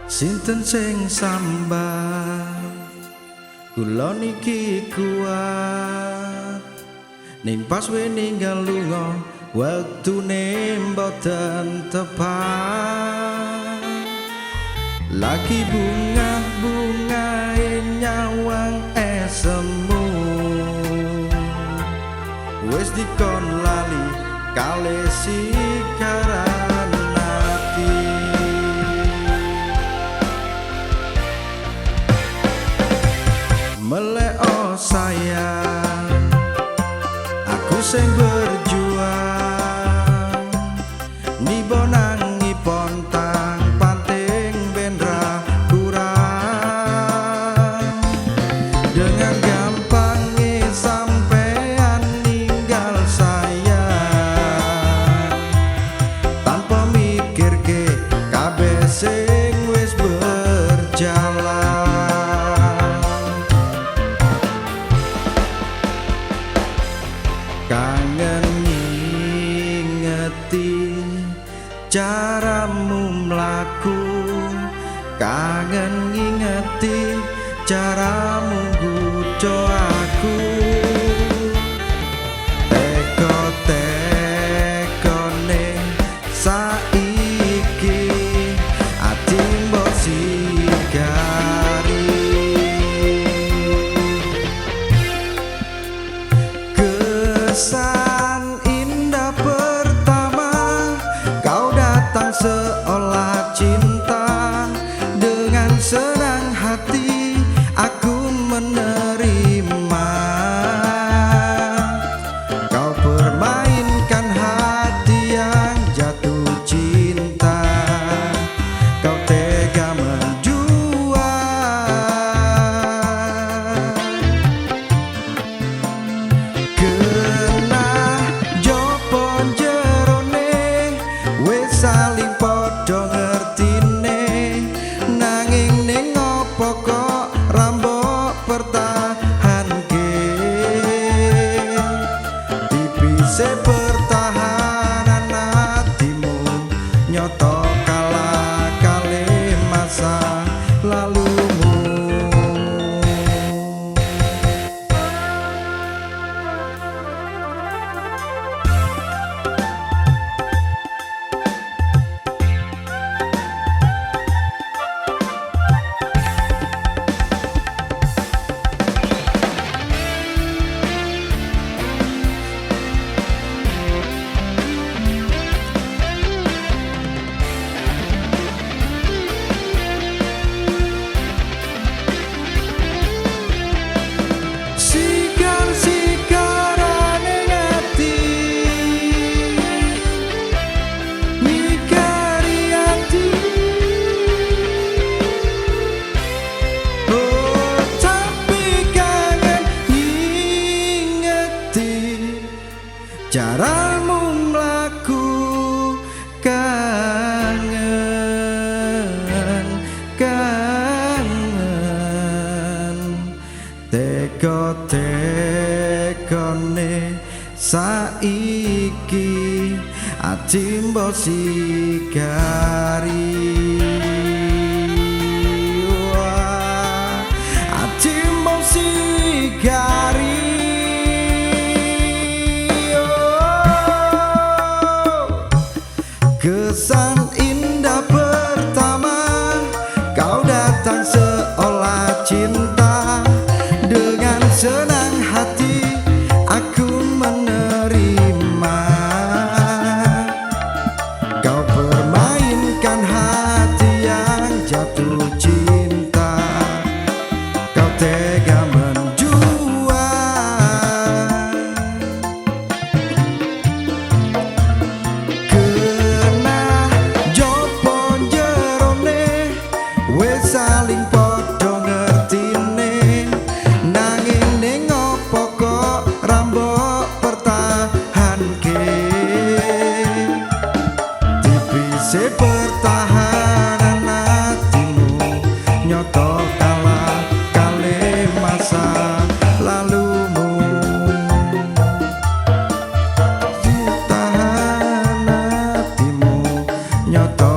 Sinten sing sambat kula niki kuat ning pas we ninggal lunga wektune mboten tepat lagi bunga-bungae nyawang esemu wis dikon lali kale sikaran ati meleo sayang aku sing berjuang nibonangi pontang panting bendra kurang dengan gampangnya sampean ninggal saya tanpa mikir ke kabeh sing wis berjalan kangen ngingeti caramu mlaku kangen ngingeti caramu gudo aku teko-tekone saiki ati mbok sigari kesan indah pertama kau datang seolah cinta dengan senang hati aku menerima kau permainkan hati yang jatuh cinta kau tega menjual saling podo ngertine nanging ning opo kok rambok pertahanke tipise pertahanan hatimu nyoto kalah kali masa lalumu caramu mlaku kangen teko-tekone saiki ati mbok sigari ati mbok sigari kesan indah pertama kau datang seolah cinta dengan senang hati aku menerima kau permainkan hati yang jatuh cinta kau tega menjual saling podo ngertine nanging ning opo kok rambok pertahanke tipise pertahanan hatimu nyoto kalah kali masa lalumu tahan hatimu nyoto